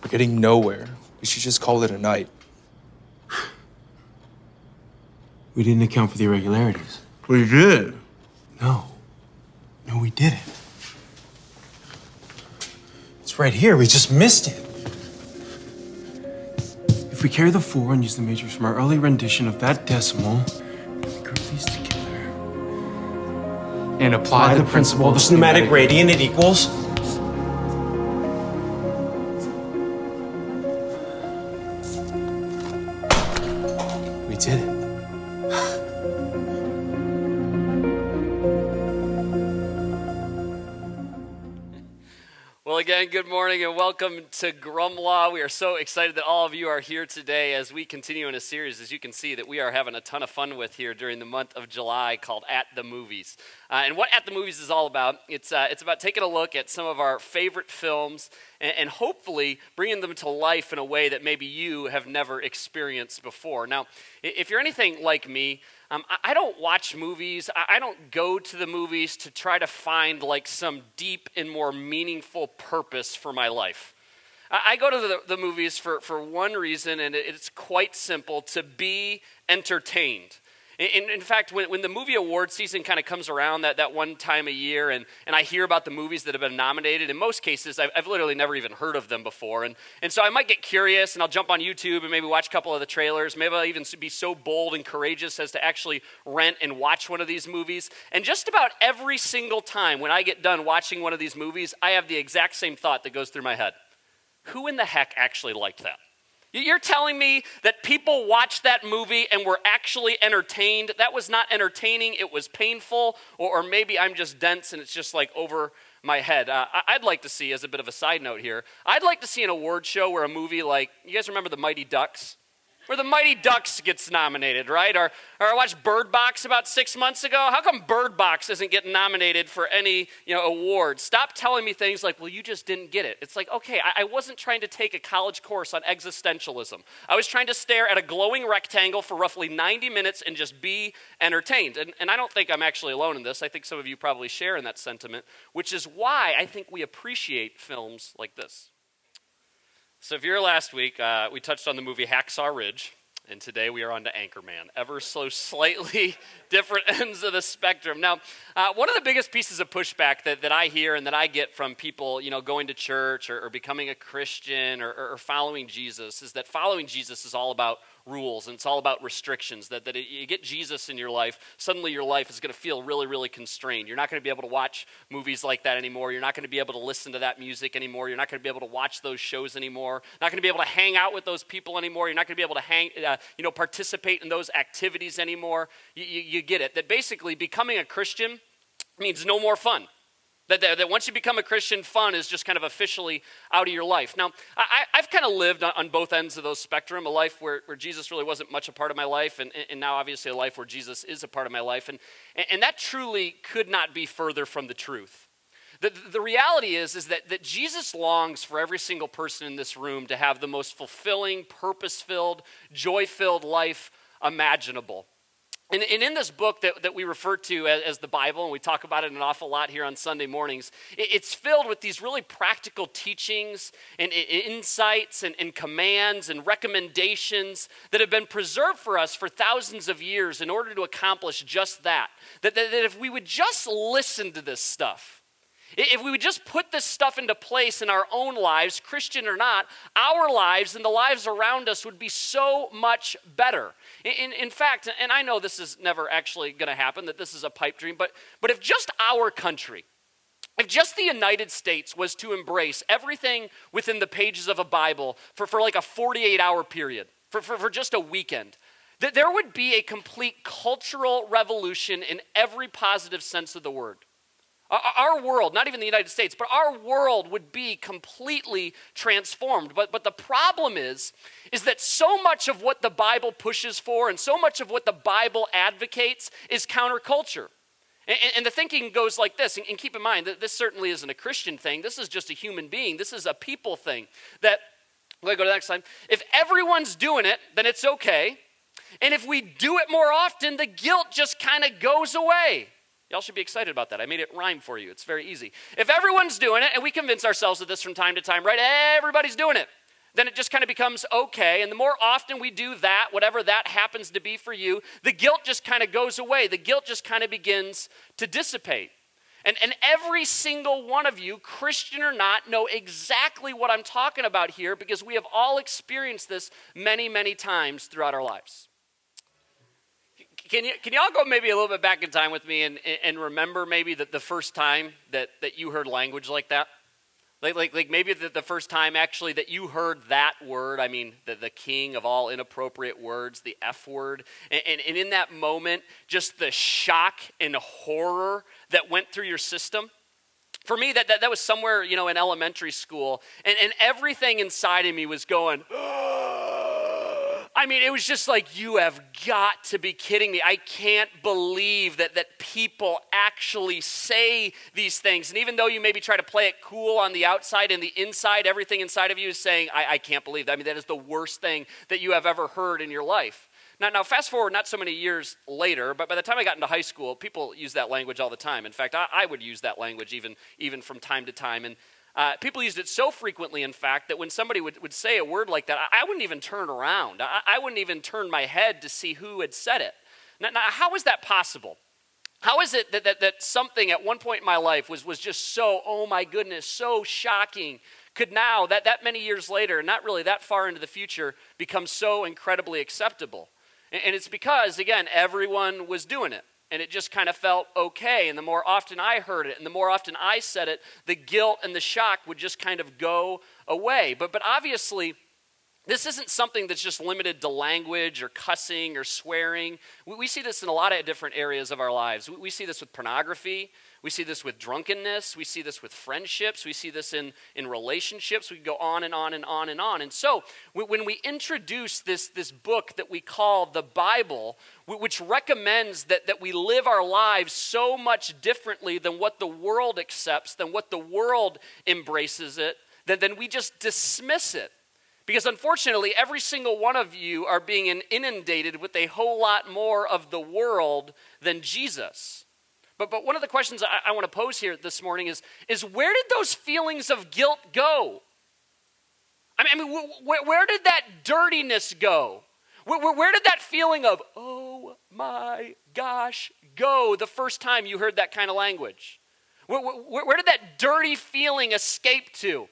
We're getting nowhere. We should just call it a night. We didn't account for the irregularities. We did. No, we didn't. It's right here. We just missed it. If we carry the 4 and use the matrix from our early rendition of that decimal, and we group these together And apply the principle of the cinematic radian, it equals. We did it. Well, again, good morning and welcome to Grumlaw. We are so excited that all of you are here today as we continue in a series, as you can see, that we are having a ton of fun with here during the month of July called At the Movies. And what At the Movies is all about, it's about taking a look at some of our favorite films and hopefully bringing them to life in a way that maybe you have never experienced before. Now, if you're anything like me, I don't watch movies. I don't go to the movies to try to find like some deep and more meaningful purpose for my life. I go to the movies for one reason, and it's quite simple: to be entertained. In fact, when the movie award season kind of comes around that one time a year, and I hear about the movies that have been nominated, in most cases, I've literally never even heard of them before. And so I might get curious, and I'll jump on YouTube and maybe watch a couple of the trailers. Maybe I'll even be so bold and courageous as to actually rent and watch one of these movies. And just about every single time when I get done watching one of these movies, I have the exact same thought that goes through my head. Who in the heck actually liked that? You're telling me that people watched that movie and were actually entertained? That was not entertaining, it was painful, or maybe I'm just dense and it's just like over my head. I'd like to see, as a bit of a side note here, I'd like to see an award show where a movie like, you guys remember The Mighty Ducks? Where The Mighty Ducks gets nominated, right? Or I watched Bird Box about 6 months ago. How come Bird Box isn't getting nominated for any award? Stop telling me things like, well, you just didn't get it. It's like, okay, I wasn't trying to take a college course on existentialism. I was trying to stare at a glowing rectangle for roughly 90 minutes and just be entertained. And I don't think I'm actually alone in this. I think some of you probably share in that sentiment, which is why I think we appreciate films like this. So if you're here last week, we touched on the movie Hacksaw Ridge, and today we are on to Anchorman, ever so slightly different ends of the spectrum. Now, one of the biggest pieces of pushback that I hear and that I get from people, going to church or becoming a Christian or following Jesus is that following Jesus is all about rules and it's all about restrictions, that you get Jesus in your life, suddenly your life is going to feel really, really constrained. You're not going to be able to watch movies like that anymore. You're not going to be able to listen to that music anymore. You're not going to be able to watch those shows anymore. Not going to be able to hang out with those people anymore. You're not going to be able to participate in those activities anymore. You get it. That basically becoming a Christian means no more fun. That once you become a Christian, fun is just kind of officially out of your life. Now, I've kind of lived on both ends of those spectrum, a life where Jesus really wasn't much a part of my life, and now obviously a life where Jesus is a part of my life. And that truly could not be further from the truth. The reality is that Jesus longs for every single person in this room to have the most fulfilling, purpose-filled, joy-filled life imaginable. And in this book that we refer to as the Bible, and we talk about it an awful lot here on Sunday mornings, it's filled with these really practical teachings and insights and commands and recommendations that have been preserved for us for thousands of years in order to accomplish just that. That if we would just listen to this stuff, if we would just put this stuff into place in our own lives, Christian or not, our lives and the lives around us would be so much better. In fact, and I know this is never actually going to happen, that this is a pipe dream, but if just our country, if just the United States was to embrace everything within the pages of a Bible for like a 48-hour period, for just a weekend, that there would be a complete cultural revolution in every positive sense of the word. Our world, not even the United States, but our world would be completely transformed. But the problem is that so much of what the Bible pushes for and so much of what the Bible advocates is counterculture. And the thinking goes like this, and keep in mind that this certainly isn't a Christian thing. This is just a human being. This is a people thing. That, we'll go to the next slide. If everyone's doing it, then it's okay. And if we do it more often, the guilt just kind of goes away. Y'all should be excited about that. I made it rhyme for you. It's very easy. If everyone's doing it, and we convince ourselves of this from time to time, right? Everybody's doing it. then it just kind of becomes okay. And the more often we do that, whatever that happens to be for you, the guilt just kind of goes away. The guilt just kind of begins to dissipate. And every single one of you, Christian or not, know exactly what I'm talking about here because we have all experienced this many, many times throughout our lives. Can you all go maybe a little bit back in time with me and remember maybe the first time that you heard language like that? Like maybe the first time actually that you heard that word, I mean, the king of all inappropriate words, the F word. And in that moment, just the shock and horror that went through your system. For me, that was somewhere, in elementary school. And everything inside of me was going, I mean, it was just like, you have got to be kidding me. I can't believe that people actually say these things. And even though you maybe try to play it cool on the outside and the inside, everything inside of you is saying, I can't believe that. I mean, that is the worst thing that you have ever heard in your life. Now, fast forward not so many years later, but by the time I got into high school, people use that language all the time. In fact, I would use that language even from time to time. And people used it so frequently, in fact, that when somebody would say a word like that, I wouldn't even turn around. I wouldn't even turn my head to see who had said it. Now how is that possible? How is it that something at one point in my life was just so, oh my goodness, so shocking, could now, that many years later, not really that far into the future, become so incredibly acceptable? And it's because, again, everyone was doing it. And it just kind of felt okay. And the more often I heard it and the more often I said it, the guilt and the shock would just kind of go away. But obviously, this isn't something that's just limited to language or cussing or swearing. We see this in a lot of different areas of our lives. We see this with pornography. We see this with drunkenness. We see this with friendships. We see this in relationships. We can go on and on and on and on. And so when we introduce this book that we call the Bible, which recommends that we live our lives so much differently than what the world accepts, than what the world embraces it, then we just dismiss it. Because unfortunately, every single one of you are being inundated with a whole lot more of the world than Jesus. But one of the questions I want to pose here this morning is where did those feelings of guilt go? I mean, where did that dirtiness go? Where did that feeling of, oh my gosh, go the first time you heard that kind of language? Where did that dirty feeling escape to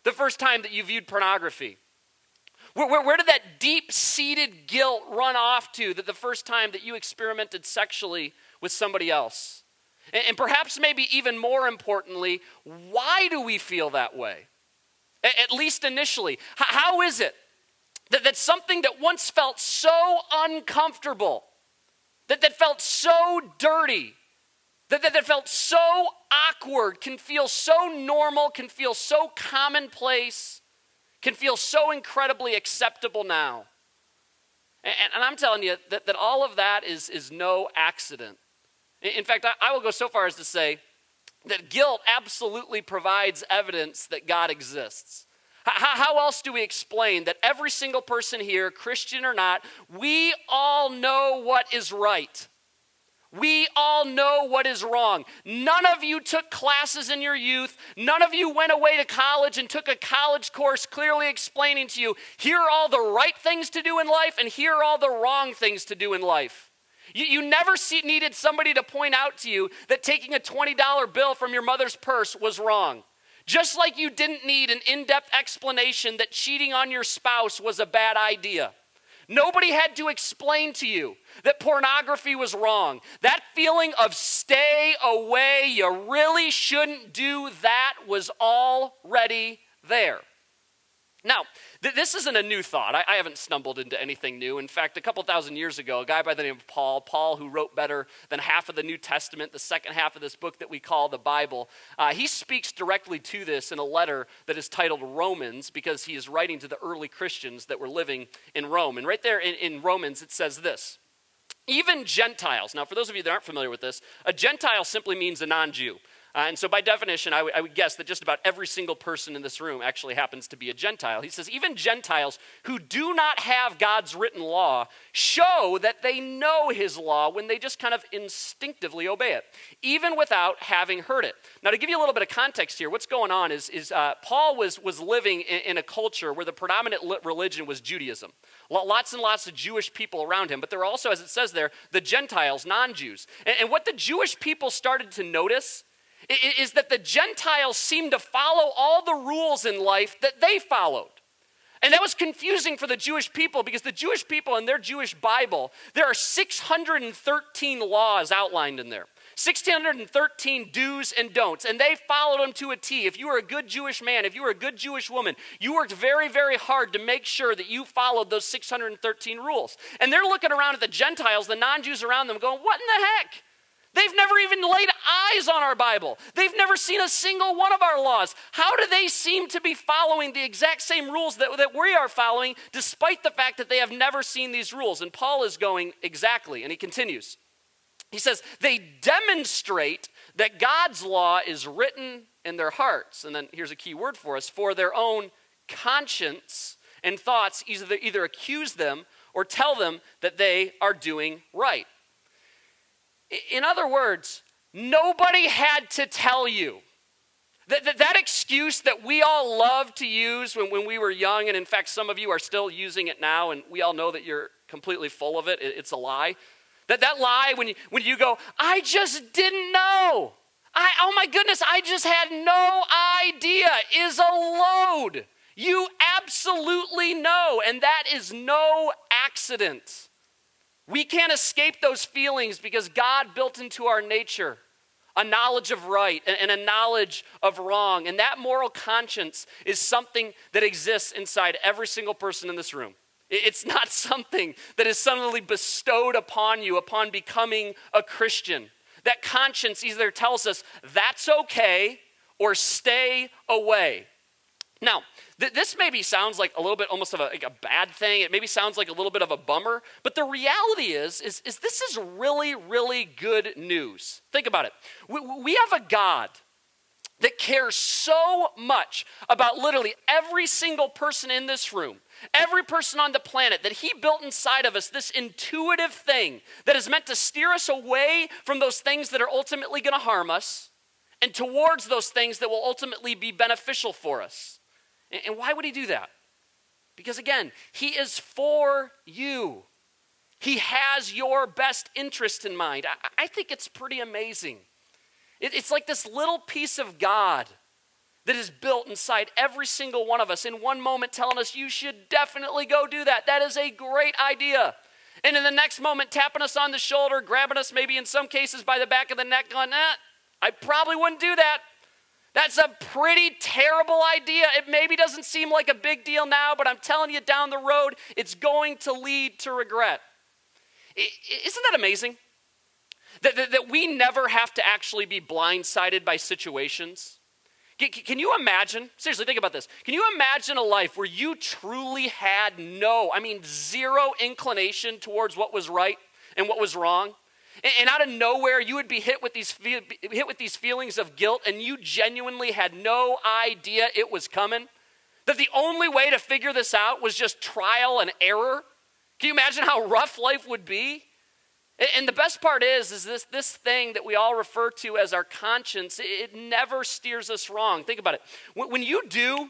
the first time that you viewed pornography? Where did that deep-seated guilt run off to the first time that you experimented sexually with somebody else? And perhaps maybe even more importantly, why do we feel that way? At least initially. How is it that something that once felt so uncomfortable, that felt so dirty, that felt so awkward, can feel so normal, can feel so commonplace, can feel so incredibly acceptable now? And I'm telling you that all of that is no accident. In fact, I will go so far as to say that guilt absolutely provides evidence that God exists. How else do we explain that every single person here, Christian or not, we all know what is right? We all know what is wrong. None of you took classes in your youth. None of you went away to college and took a college course clearly explaining to you, here are all the right things to do in life and here are all the wrong things to do in life. You never needed somebody to point out to you that taking a $20 bill from your mother's purse was wrong. Just like you didn't need an in-depth explanation that cheating on your spouse was a bad idea. Nobody had to explain to you that pornography was wrong. That feeling of stay away, you really shouldn't do that, was already there. Now, this isn't a new thought. I haven't stumbled into anything new. In fact, a couple thousand years ago, a guy by the name of Paul, who wrote better than half of the New Testament, the second half of this book that we call the Bible, he speaks directly to this in a letter that is titled Romans, because he is writing to the early Christians that were living in Rome. And right there in Romans, it says this: even Gentiles. Now, for those of you that aren't familiar with this, a Gentile simply means a non-Jew. And so by definition, I would guess that just about every single person in this room actually happens to be a Gentile. He says even Gentiles who do not have God's written law show that they know his law when they just kind of instinctively obey it, even without having heard it. Now, to give you a little bit of context here, what's going on is Paul was living in a culture where the predominant religion was Judaism. Lots and lots of Jewish people around him, but there were also, as it says there, the Gentiles, non-Jews. And what the Jewish people started to notice is that the Gentiles seemed to follow all the rules in life that they followed. And that was confusing for the Jewish people because the Jewish people in their Jewish Bible, there are 613 laws outlined in there. 613 do's and don'ts, and they followed them to a T. If you were a good Jewish man, if you were a good Jewish woman, you worked very, very hard to make sure that you followed those 613 rules. And they're looking around at the Gentiles, the non-Jews around them, going, what in the heck? They've never even laid eyes on our Bible. They've never seen a single one of our laws. How do they seem to be following the exact same rules that we are following, despite the fact that they have never seen these rules? And Paul is going, exactly, and he continues. He says, they demonstrate that God's law is written in their hearts. And then here's a key word for us, for their own conscience and thoughts either accuse them or tell them that they are doing right. In other words, nobody had to tell you. That excuse that we all loved to use when we were young, and in fact, some of you are still using it now, and we all know that you're completely full of it. It's a lie. That lie when you go, I just didn't know. Oh my goodness, I just had no idea is a load. You absolutely know, and that is no accident. We can't escape those feelings because God built into our nature a knowledge of right and a knowledge of wrong. And that moral conscience is something that exists inside every single person in this room. It's not something that is suddenly bestowed upon you upon becoming a Christian. That conscience either tells us that's okay or stay away. Now, this maybe sounds like a little bit almost of a bad thing. It maybe sounds like a little bit of a bummer. But the reality is this is really, really good news. Think about it. We have a God that cares so much about literally every single person in this room, every person on the planet, that he built inside of us this intuitive thing that is meant to steer us away from those things that are ultimately going to harm us and towards those things that will ultimately be beneficial for us. And why would he do that? Because again, he is for you. He has your best interest in mind. I think it's pretty amazing. It's like this little piece of God that is built inside every single one of us in one moment telling us you should definitely go do that. That is a great idea. And in the next moment tapping us on the shoulder, grabbing us maybe in some cases by the back of the neck going, I probably wouldn't do that. That's a pretty terrible idea. It maybe doesn't seem like a big deal now, but I'm telling you down the road, it's going to lead to regret. Isn't that amazing? That we never have to actually be blindsided by situations. Can you imagine, seriously, think about this. Can you imagine a life where you truly had zero inclination towards what was right and what was wrong? And out of nowhere, you would be hit with these feelings of guilt, and you genuinely had no idea it was coming? That the only way to figure this out was just trial and error? Can you imagine how rough life would be? And the best part is this thing that we all refer to as our conscience, it never steers us wrong. Think about it. When you do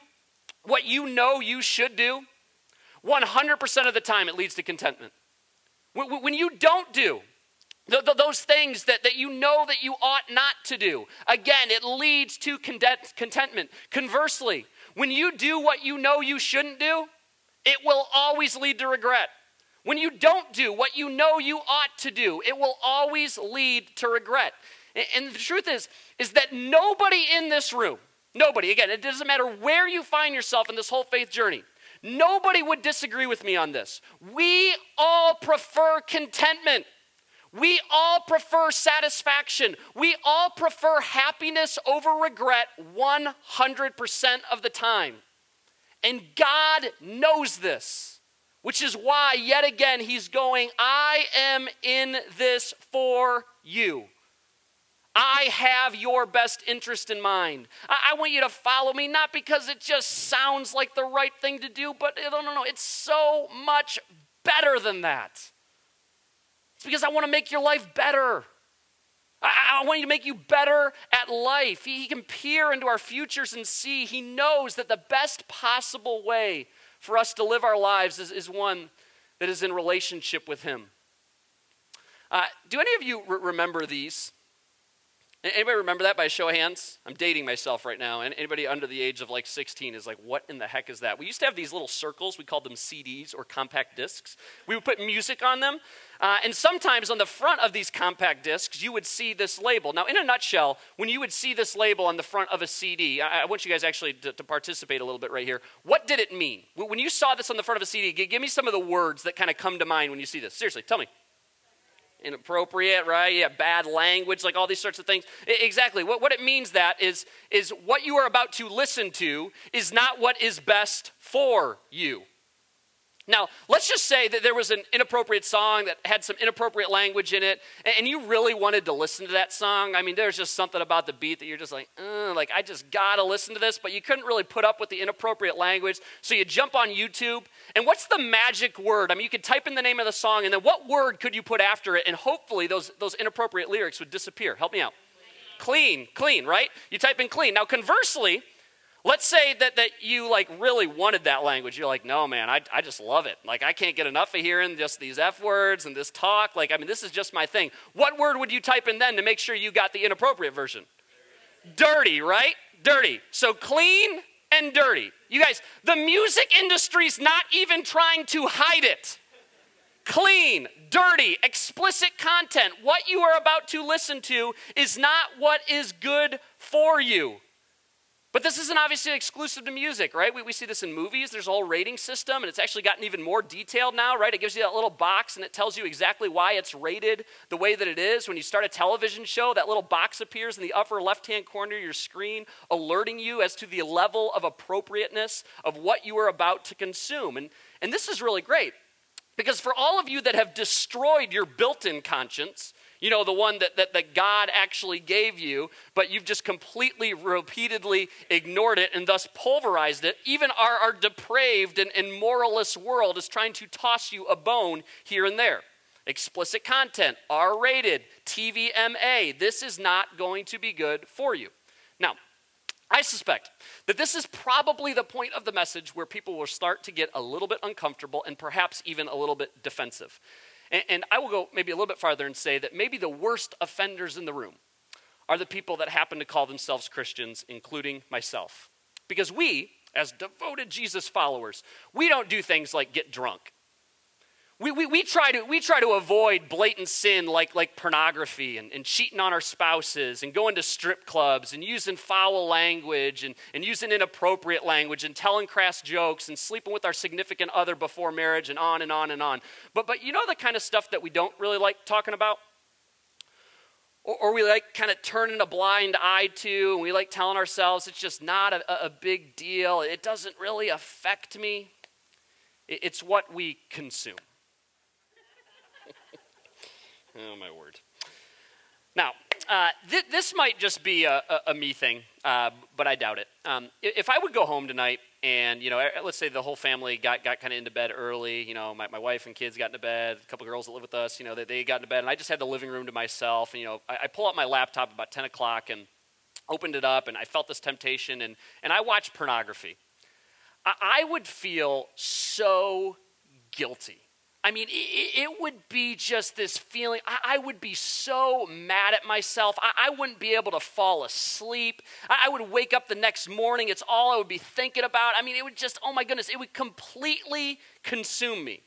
what you know you should do, 100% of the time it leads to contentment. When you don't do those things that you know that you ought not to do, again, it leads to contentment. Conversely, when you do what you know you shouldn't do, it will always lead to regret. When you don't do what you know you ought to do, it will always lead to regret. And the truth is that nobody in this room, nobody, again, it doesn't matter where you find yourself in this whole faith journey, nobody would disagree with me on this. We all prefer contentment. We all prefer satisfaction. We all prefer happiness over regret 100% of the time. And God knows this, which is why, yet again, he's going, I am in this for you. I have your best interest in mind. I want you to follow me, not because it just sounds like the right thing to do, but no, it's so much better than that. It's because I want to make your life better. I want to make you better at life. He can peer into our futures and see. He knows that the best possible way for us to live our lives is one that is in relationship with him. Do any of you remember these? Anybody remember that by a show of hands? I'm dating myself right now. And anybody under the age of like 16 is like, what in the heck is that? We used to have these little circles. We called them CDs or compact discs. We would put music on them. And sometimes on the front of these compact discs, you would see this label. Now, in a nutshell, when you would see this label on the front of a CD, I want you guys actually to participate a little bit right here. What did it mean? When you saw this on the front of a CD, give me some of the words that kind of come to mind when you see this. Seriously, tell me. Inappropriate, right? Yeah, bad language, like all these sorts of things. Exactly. What it means that is what you are about to listen to is not what is best for you. Now, let's just say that there was an inappropriate song that had some inappropriate language in it, and you really wanted to listen to that song. I mean, there's just something about the beat that you're just like I just gotta listen to this, but you couldn't really put up with the inappropriate language, so you jump on YouTube, and what's the magic word? I mean, you could type in the name of the song, and then what word could you put after it, and hopefully those inappropriate lyrics would disappear. Help me out. Clean, right? You type in clean. Now, conversely, let's say that you like really wanted that language. You're like, no, man, I just love it. Like, I can't get enough of hearing just these F words and this talk. Like, I mean, this is just my thing. What word would you type in then to make sure you got the inappropriate version? Dirty, right? Dirty. So clean and dirty. You guys, the music industry's not even trying to hide it. Clean, dirty, explicit content. What you are about to listen to is not what is good for you. But this isn't obviously exclusive to music, right? We see this in movies. There's a whole rating system, and it's actually gotten even more detailed now, right? It gives you that little box, and it tells you exactly why it's rated the way that it is. When you start a television show, that little box appears in the upper left-hand corner of your screen, alerting you as to the level of appropriateness of what you are about to consume. And this is really great, because for all of you that have destroyed your built-in conscience, you know, the one that God actually gave you, but you've just completely, repeatedly ignored it and thus pulverized it. Even our depraved and moralist world is trying to toss you a bone here and there. Explicit content, R-rated, TVMA. This is not going to be good for you. Now, I suspect that this is probably the point of the message where people will start to get a little bit uncomfortable and perhaps even a little bit defensive. And I will go maybe a little bit farther and say that maybe the worst offenders in the room are the people that happen to call themselves Christians, including myself. Because we, as devoted Jesus followers, we don't do things like get drunk. We try to avoid blatant sin like pornography and cheating on our spouses and going to strip clubs and using foul language and using inappropriate language and telling crass jokes and sleeping with our significant other before marriage and on and on and on. But you know the kind of stuff that we don't really like talking about? Or we like kind of turning a blind eye to, and we like telling ourselves it's just not a big deal. It doesn't really affect me. It's what we consume. Oh, my word. Now, this might just be a me thing, but I doubt it. If I would go home tonight and, you know, let's say the whole family got kind of into bed early, you know, my wife and kids got into bed, a couple of girls that live with us, you know, they got into bed, and I just had the living room to myself, and, you know, I pull out my laptop about 10 o'clock and opened it up, and I felt this temptation, and I watched pornography. I would feel so guilty. I mean, it would be just this feeling. I would be so mad at myself. I wouldn't be able to fall asleep. I would wake up the next morning. It's all I would be thinking about. I mean, it would just, oh my goodness, it would completely consume me.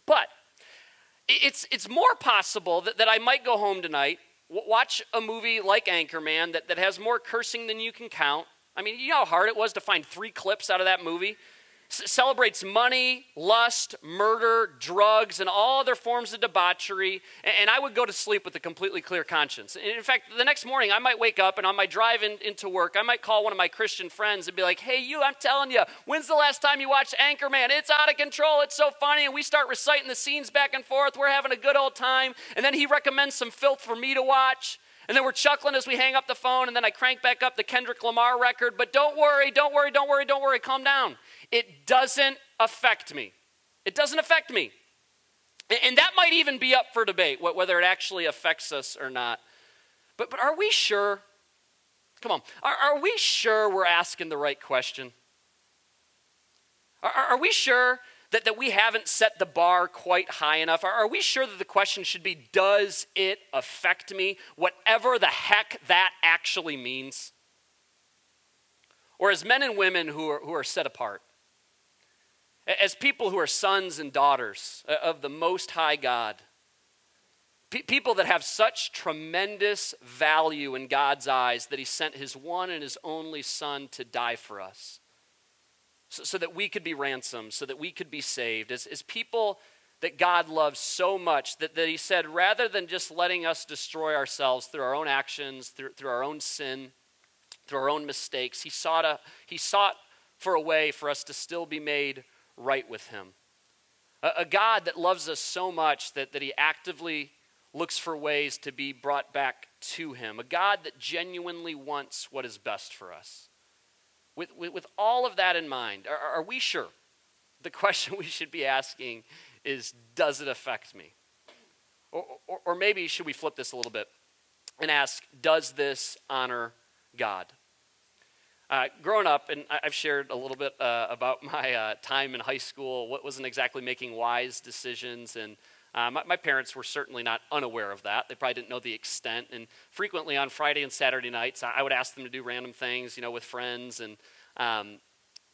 But it's more possible that I might go home tonight, watch a movie like Anchorman that has more cursing than you can count. I mean, you know how hard it was to find 3 clips out of that movie? Celebrates money, lust, murder, drugs, and all other forms of debauchery, and I would go to sleep with a completely clear conscience. In fact, the next morning, I might wake up, and on my drive into work, I might call one of my Christian friends and be like, hey, I'm telling you, when's the last time you watched Anchorman? It's out of control. It's so funny, and we start reciting the scenes back and forth. We're having a good old time, and then he recommends some filth for me to watch. And then we're chuckling as we hang up the phone, and then I crank back up the Kendrick Lamar record. But don't worry, calm down. It doesn't affect me. It doesn't affect me. And that might even be up for debate, whether it actually affects us or not. But are we sure? Come on. Are we sure we're asking the right question? Are we sure that we haven't set the bar quite high enough? Are we sure that the question should be, does it affect me? Whatever the heck that actually means. Or as men and women who are set apart. As people who are sons and daughters of the Most High God. People that have such tremendous value in God's eyes that he sent his one and his only son to die for us. So that we could be ransomed, so that we could be saved. As people that God loves so much that he said, rather than just letting us destroy ourselves through our own actions, through our own sin, through our own mistakes, he sought for a way for us to still be made right with him. A God that loves us so much that he actively looks for ways to be brought back to him. A God that genuinely wants what is best for us. With all of that in mind, are we sure? The question we should be asking is, does it affect me? Or maybe should we flip this a little bit and ask, does this honor God? Growing up, and I've shared a little bit about my time in high school, wasn't exactly making wise decisions, and my parents were certainly not unaware of that. They probably didn't know the extent. And frequently on Friday and Saturday nights, I would ask them to do random things, with friends. And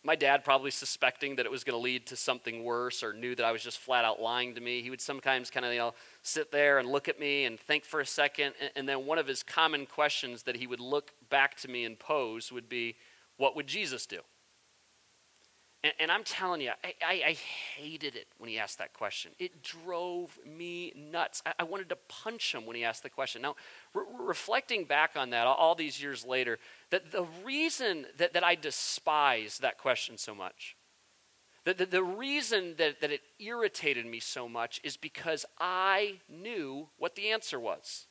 my dad, probably suspecting that it was going to lead to something worse or knew that I was just flat out lying to me, he would sometimes kind of, sit there and look at me and think for a second. And then one of his common questions that he would look back to me and pose would be, what would Jesus do? And I'm telling you, I hated it when he asked that question. It drove me nuts. I wanted to punch him when he asked the question. Now, reflecting back on that all these years later, that the reason that I despise that question so much, the reason that it irritated me so much is because I knew what the answer was.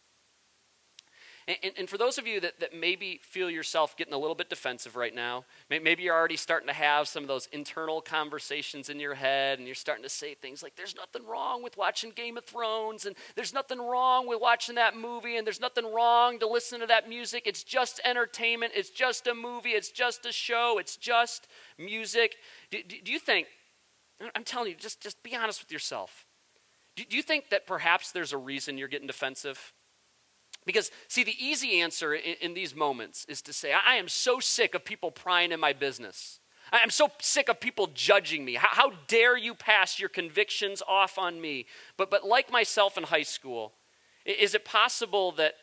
And for those of you that maybe feel yourself getting a little bit defensive right now, maybe you're already starting to have some of those internal conversations in your head, and you're starting to say things like, there's nothing wrong with watching Game of Thrones, and there's nothing wrong with watching that movie, and there's nothing wrong to listen to that music. It's just entertainment. It's just a movie. It's just a show. It's just music. Do you think, I'm telling you, just be honest with yourself. Do you think that perhaps there's a reason you're getting defensive? Because, see, the easy answer in these moments is to say, I am so sick of people prying in my business. I am so sick of people judging me. How dare you pass your convictions off on me? But like myself in high school, is it possible that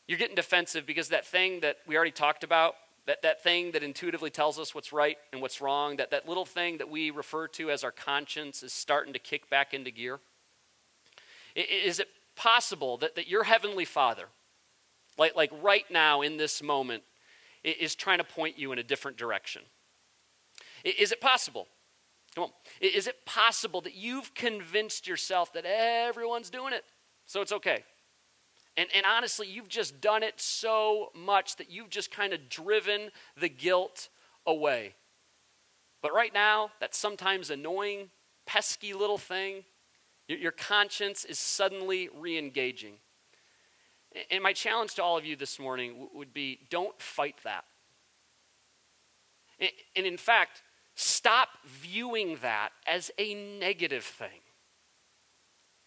you're getting defensive because that thing that we already talked about, that thing that intuitively tells us what's right and what's wrong, that little thing that we refer to as our conscience is starting to kick back into gear? Is it possible that your heavenly Father, like right now in this moment, is trying to point you in a different direction? Is it possible? Come on. Is it possible that you've convinced yourself that everyone's doing it, so it's okay? And honestly, you've just done it so much that you've just kind of driven the guilt away. But right now, that sometimes annoying, pesky little thing, your conscience is suddenly re-engaging. And my challenge to all of you this morning would be, don't fight that. And in fact, stop viewing that as a negative thing.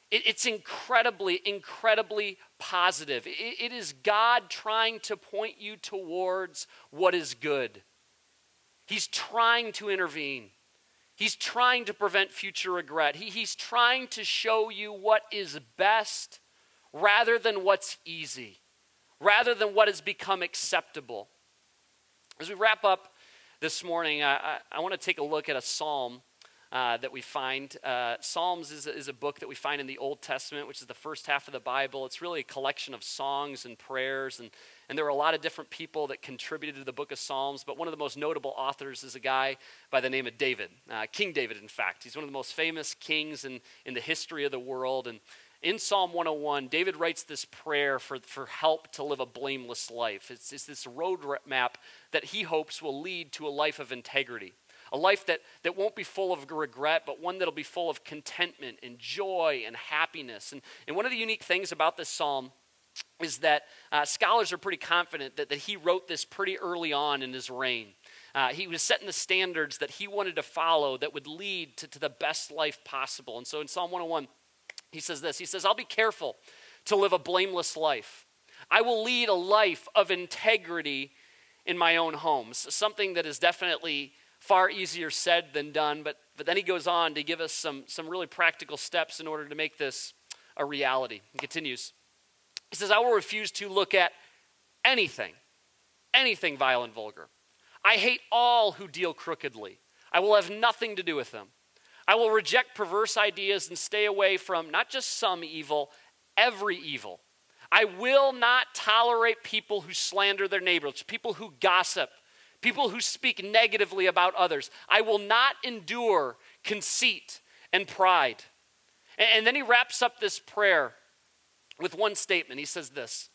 It's incredibly, incredibly positive. It is God trying to point you towards what is good. He's trying to intervene. He's trying to prevent future regret. He's trying to show you what is best rather than what's easy, rather than what has become acceptable. As we wrap up this morning, I want to take a look at a psalm that we find. Psalms is a book that we find in the Old Testament, which is the first half of the Bible. It's really a collection of songs and prayers, and there were a lot of different people that contributed to the book of Psalms, but one of the most notable authors is a guy by the name of David, King David, in fact. He's one of the most famous kings in the history of the world, In Psalm 101, David writes this prayer for help to live a blameless life. It's this roadmap that he hopes will lead to a life of integrity, a life that won't be full of regret, but one that'll be full of contentment and joy and happiness. And one of the unique things about this psalm is that scholars are pretty confident that he wrote this pretty early on in his reign. He was setting the standards that he wanted to follow that would lead to the best life possible. And so in Psalm 101, he says this. He says, I'll be careful to live a blameless life. I will lead a life of integrity in my own home. Something that is definitely far easier said than done, but then he goes on to give us some really practical steps in order to make this a reality. He continues. He says, I will refuse to look at anything vile and vulgar. I hate all who deal crookedly. I will have nothing to do with them. I will reject perverse ideas and stay away from not just some evil, every evil. I will not tolerate people who slander their neighbors, people who gossip, people who speak negatively about others. I will not endure conceit and pride. And then he wraps up this prayer with one statement. He says this,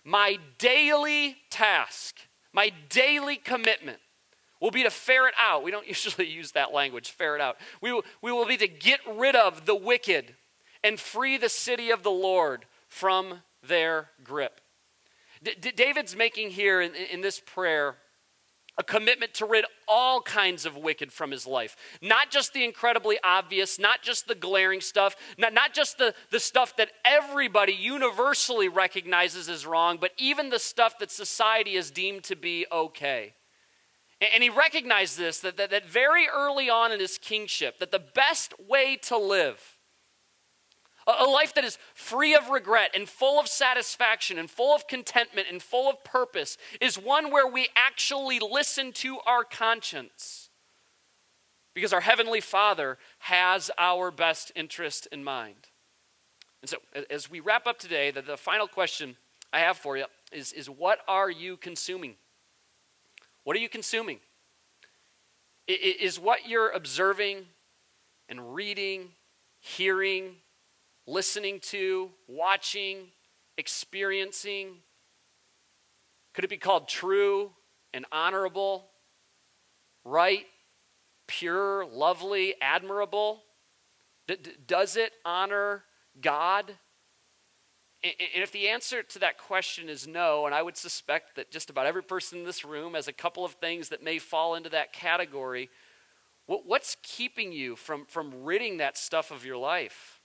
my daily task, my daily commitment will be to ferret out. We don't usually use that language, ferret out. We will be to get rid of the wicked and free the city of the Lord from their grip. David's making here in this prayer a commitment to rid all kinds of wicked from his life. Not just the incredibly obvious, not just the glaring stuff, not just the stuff that everybody universally recognizes as wrong, but even the stuff that society has deemed to be okay. And he recognized this, that very early on in his kingship, that the best way to live, a life that is free of regret and full of satisfaction and full of contentment and full of purpose, is one where we actually listen to our conscience. Because our Heavenly Father has our best interest in mind. And so, as we wrap up today, the final question I have for you is what are you consuming? What are you consuming? Is what you're observing and reading, hearing, listening to, watching, experiencing, could it be called true and honorable, right, pure, lovely, admirable? Does it honor God? And if the answer to that question is no, and I would suspect that just about every person in this room has a couple of things that may fall into that category, what's keeping you from ridding that stuff of your life?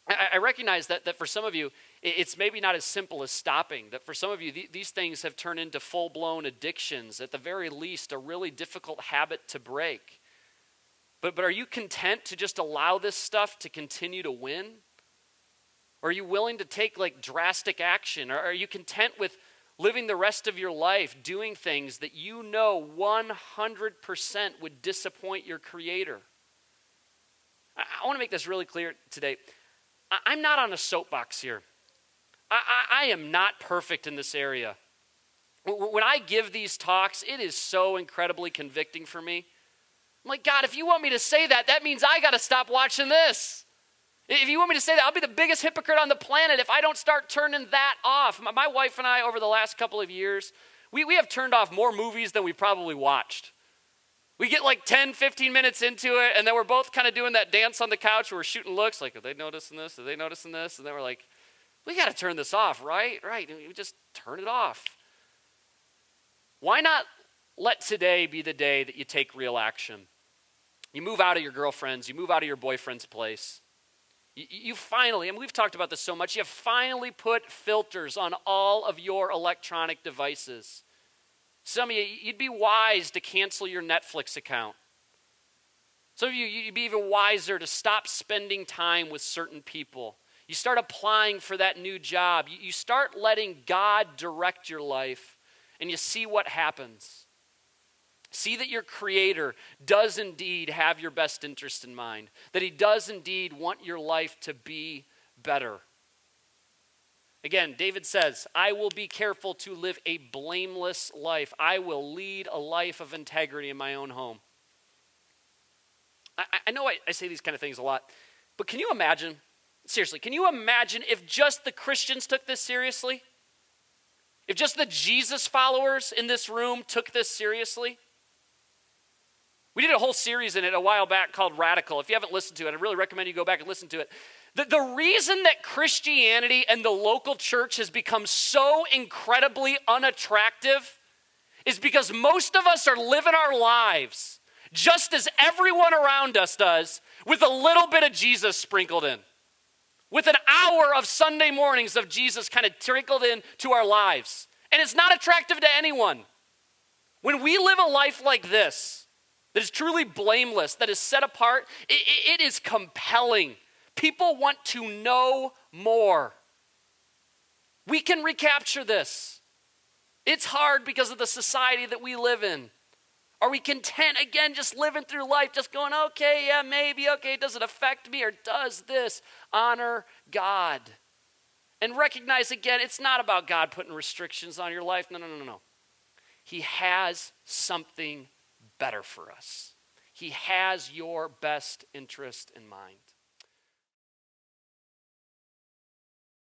I recognize that for some of you, it's maybe not as simple as stopping. That for some of you, these things have turned into full-blown addictions, at the very least, a really difficult habit to break. But are you content to just allow this stuff to continue to win? Or are you willing to take drastic action? Or are you content with living the rest of your life doing things that you know 100% would disappoint your Creator? I want to make this really clear today. I'm not on a soapbox here. I am not perfect in this area. When I give these talks, it is so incredibly convicting for me. I'm like, God, if you want me to say that, that means I got to stop watching this. If you want me to say that, I'll be the biggest hypocrite on the planet if I don't start turning that off. My wife and I, over the last couple of years, we have turned off more movies than we probably watched. We get 10, 15 minutes into it, and then we're both kind of doing that dance on the couch where we're shooting looks like, are they noticing this? Are they noticing this? And then we're like, we got to turn this off, right? Right. And we just turn it off. Why not let today be the day that you take real action? You move out of your girlfriend's, you move out of your boyfriend's place. You finally, and we've talked about this so much, you have finally put filters on all of your electronic devices. Some of you, you'd be wise to cancel your Netflix account. Some of you, you'd be even wiser to stop spending time with certain people. You start applying for that new job. You start letting God direct your life, and you see what happens. See that your Creator does indeed have your best interest in mind, that He does indeed want your life to be better. Again, David says, I will be careful to live a blameless life. I will lead a life of integrity in my own home. I know I say these kind of things a lot, but can you imagine Seriously, can you imagine if just the Christians took this seriously? If just the Jesus followers in this room took this seriously? We did a whole series in it a while back called Radical. If you haven't listened to it, I really recommend you go back and listen to it. The reason that Christianity and the local church has become so incredibly unattractive is because most of us are living our lives just as everyone around us does, with a little bit of Jesus sprinkled in. With an hour of Sunday mornings of Jesus kind of trickled in to our lives. And it's not attractive to anyone. When we live a life like this, that is truly blameless, that is set apart, it is compelling. People want to know more. We can recapture this. It's hard because of the society that we live in. Are we content, again, just living through life, just going, okay, yeah, maybe, okay, does it affect me, or does this honor God? And recognize, again, it's not about God putting restrictions on your life. No. He has something better for us. He has your best interest in mind.